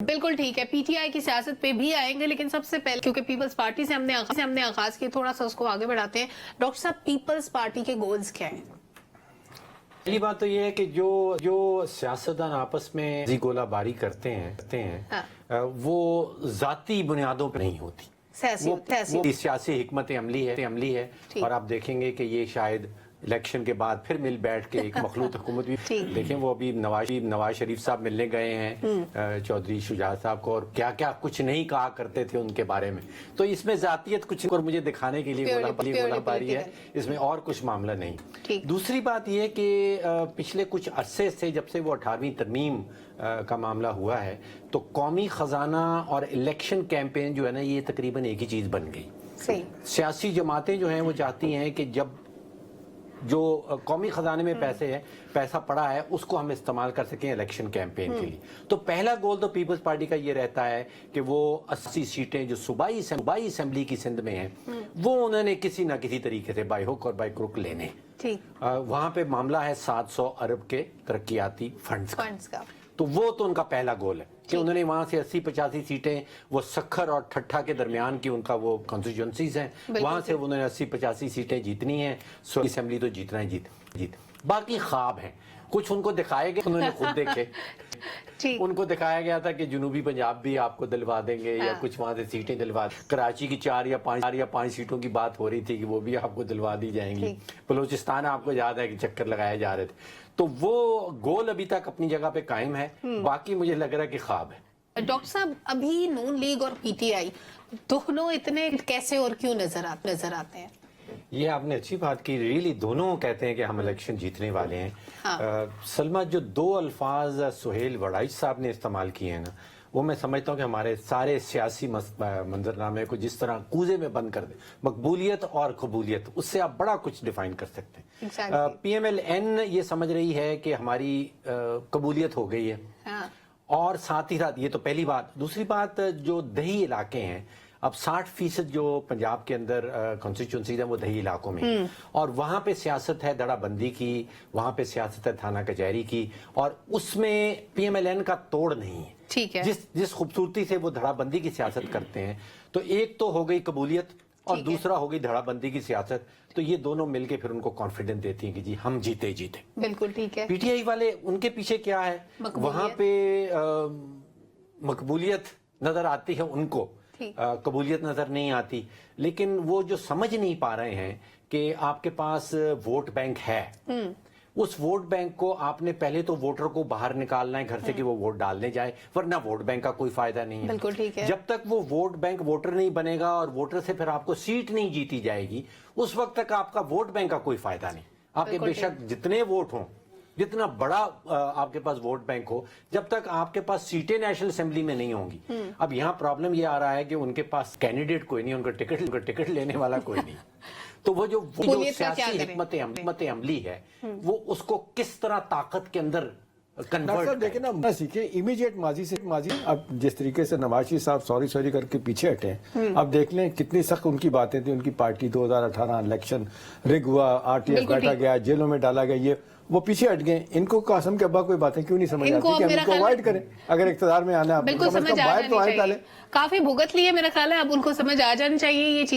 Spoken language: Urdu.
بالکل ٹھیک ہے، پی ٹی آئی کی سیاست پہ بھی آئیں گے، لیکن سب سے پہلے کیونکہ پیپلز پارٹی سے ہم نے آغاز کی، تھوڑا سا اس کو آگے بڑھاتے ہیں۔ ڈاکٹر صاحب، پیپلز پارٹی کے گولز کیا ہیں؟ پہلی بات تو یہ ہے کہ جو سیاستدان آپس میں گولہ باری کرتے ہیں وہ ذاتی بنیادوں پہ نہیں ہوتی، وہ سیاسی حکمت عملی ہے، اور آپ دیکھیں گے کہ یہ شاید الیکشن کے بعد پھر مل بیٹھ کے ایک مخلوط حکومت بھی دیکھیں، وہ ابھی نواز شریف صاحب ملنے گئے ہیں چودھری شجاعت صاحب کو، اور کیا کیا کچھ نہیں کہا کرتے تھے ان کے بارے میں، تو اس میں ذاتیت کچھ اور مجھے دکھانے کے لیے گولہ باری ہے، اس میں اور کچھ معاملہ نہیں۔ دوسری بات یہ کہ پچھلے کچھ عرصے سے جب سے وہ 18ویں ترمیم کا معاملہ ہوا ہے تو قومی خزانہ اور الیکشن کیمپین جو ہے نا، یہ تقریباً ایک ہی چیز بن گئی۔ سیاسی جماعتیں جو ہیں وہ چاہتی ہیں کہ جب جو قومی خزانے میں پیسہ پڑا ہے اس کو ہم استعمال کر سکیں الیکشن کیمپین کے لیے، تو پہلا گول تو پیپلز پارٹی کا یہ رہتا ہے کہ وہ 80 سیٹیں جو صوبائی اسمبلی کی سندھ میں ہیں وہ انہوں نے کسی نہ کسی طریقے سے بائی ہک اور بائی کروک لینے۔ وہاں پہ معاملہ ہے 700 ارب کے ترقیاتی فنڈز کا، تو وہ تو ان کا پہلا گول ہے کہ انہوں نے وہاں سے 80-85 سیٹیں، وہ سکھر اور ٹھٹھا کے درمیان کی ان کا وہ کانسٹیچوئنسیز ہیں، وہاں سے انہوں نے 80-85 سیٹیں جیتنی ہیں، اسمبلی تو جیتنا ہے جیت۔ باقی خواب ہیں، کچھ ان کو دکھائے گئے، انہوں نے خود دیکھے، ان کو دکھایا گیا تھا کہ جنوبی پنجاب بھی آپ کو دلوا دیں گے یا کچھ وہاں سے سیٹیں دلوا دیں، کراچی کی 4 یا 5 سیٹوں کی بات ہو رہی تھی کہ وہ بھی آپ کو دلوا دی جائیں گی، بلوچستان آپ کو یاد ہے کہ چکر لگائے جا رہے تھے، تو وہ گول ابھی تک اپنی جگہ پہ قائم ہے، باقی مجھے لگ رہا ہے کہ خواب ہے۔ ڈاکٹر صاحب، ابھی نون لیگ اور پی ٹی آئی دونوں اتنے کیسے اور کیوں نظر آتے ہیں؟ یہ آپ نے اچھی بات کی، ریلی دونوں کہتے ہیں کہ ہم الیکشن جیتنے والے ہیں۔ سلمہ، جو 2 الفاظ سہیل وڑائچ صاحب نے استعمال کیے ہیں نا، وہ میں سمجھتا ہوں کہ ہمارے سارے سیاسی منظرنامے کو جس طرح کوزے میں بند کر دیں، مقبولیت اور قبولیت، اس سے آپ بڑا کچھ ڈیفائن کر سکتے ہیں۔ پی ایم ایل این یہ سمجھ رہی ہے کہ ہماری قبولیت ہو گئی ہے، اور ساتھ ہی ساتھ، یہ تو پہلی بات۔ دوسری بات، جو دیہی علاقے ہیں، اب 60% جو پنجاب کے اندر کانسٹیچوئنسیز ہیں وہ دیہی علاقوں میں، اور وہاں پہ سیاست ہے دڑا بندی کی، وہاں پہ سیاست ہے تھانہ کچہری کی، اور اس میں پی ایم ایل این کا توڑ نہیں ہے۔ جس خوبصورتی سے وہ دھڑا بندی کی سیاست کرتے ہیں، تو ایک تو ہو گئی قبولیت اور دوسرا ہو گئی دھڑا بندی کی سیاست، تو یہ دونوں مل کے پھر ان کو کانفیڈنس دیتی ہیں کہ جی ہم جیتے۔ بالکل ٹھیک ہے۔ پی ٹی آئی والے، ان کے پیچھے کیا ہے؟ وہاں پہ مقبولیت نظر آتی ہے ان کو، قبولیت نظر نہیں آتی، لیکن وہ جو سمجھ نہیں پا رہے ہیں کہ آپ کے پاس ووٹ بینک ہے، اس ووٹ بینک کو آپ نے پہلے تو ووٹر کو باہر نکالنا ہے گھر سے کہ وہ ووٹ ڈالنے جائے، ورنہ ووٹ بینک کا کوئی فائدہ نہیں ہے۔ جب تک وہ ووٹ بینک ووٹر نہیں بنے گا اور ووٹر سے پھر آپ کو سیٹ نہیں جیتی جائے گی، اس وقت تک آپ کا ووٹ بینک کا کوئی فائدہ نہیں۔ آپ کے بے شک جتنے ووٹ ہوں، جتنا بڑا آپ کے پاس ووٹ بینک ہو، جب تک آپ کے پاس سیٹیں نیشنل اسمبلی میں نہیں ہوں گی۔ اب یہاں پرابلم یہ آ رہا ہے کہ ان کے پاس کینڈیڈیٹ کوئی نہیں، ان کا ٹکٹ لینے والا کوئی نہیں، تو وہ جو سیاسی حکمت عملی ہے وہ اس کو کس طرح طاقت کے اندر کنورٹ دیکھیں نا، سیکھیں امیڈیٹ ماضی سے اب جس طریقے سے نواز شریف صاحب سوری کر کے پیچھے ہٹے ہیں، اب دیکھ لیں کتنی سخت ان کی باتیں تھیں، ان کی پارٹی 2018 الیکشن رگ ہوا، آر ٹی ایف بیٹھا گیا، جیلوں میں ڈالا گیا، یہ وہ پیچھے ہٹ گئے۔ ان کو قاسم کے ابا کوئی باتیں کیوں نہیں سمجھ آتی کہ ہم ان کو اوائڈ کریں؟ اگر اقتدار میں آنا ہے، بالکل سمجھ آ جانی چاہیے، کافی بھگت لی ہے، میرا خیال ہے اب ان کو سمجھ آ جانی چاہیے یہ چیز۔